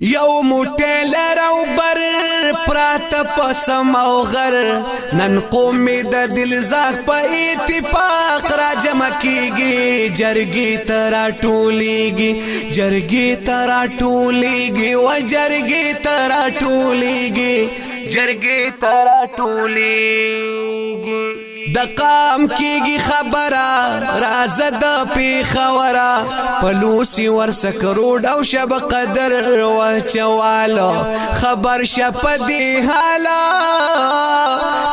یو موټیلر او بر پرات پسم او غر نن قومي د دلزاک په اتفاق را جمع کیږي جرګي ترا ټوليږي جرګي ترا ټوليږي و جرګي ترا ټوليږي جرګي ترا ټوليږي د قام کیږي خبره راز د پیښورا پلوسی ورسک روډ او شب قدر وچوالو خبر شپدی حالا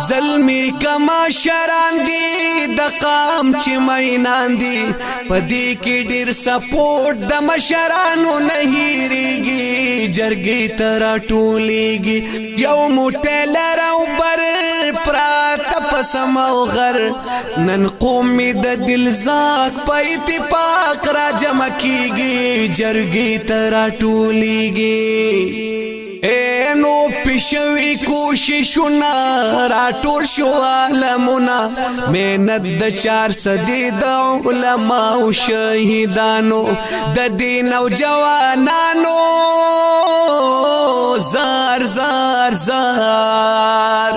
ظلمی کما شران دی د قام چې مینان دی پدی کی ډیر سپورټ د مشرانو نه هیریږي جرګي ترا ټوليږي یو موټیلر او بر پرات پسم او غر نن قومي د دلزاک په اتفاق را جمع کیږي جرګي ترا ټوليږي نو پښوی کوششونه را ټول شو عالمونه مهنت د 400 د علما او شهیدانو د دین او جوانانو زار زار زار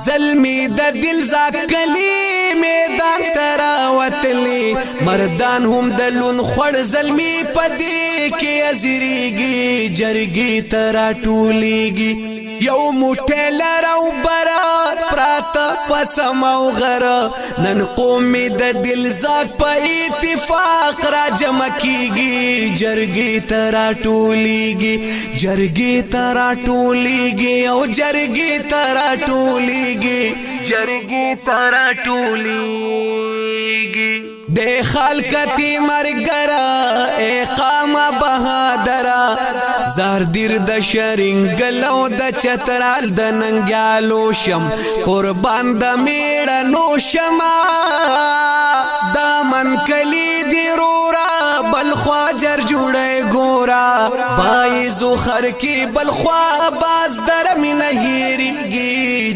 ظلمی د دل زکلی میدان تراوتلی مردان هم دلون خور ظلمی پدی کی ازریگی جرگی ترا ټوليږي یو موټیلر او برار پراتا پسم او غر نن قومي د دلزاک په اتفاق را جمع کیږي جرګي ترا ټوليږي جرګي ترا ټوليږي او جرګي ترا ټوليږي جرګي ترا ټوليږي د خلقتی مرګرا اقام بهادرا زار دیر د شرنګلو د چترال د ننګالو شم قربان د میړنو شما دامن کلی دی رورا بلخوا جر جوړه ګورا بای زو خر کی بلخوا باز در می نه هیریږي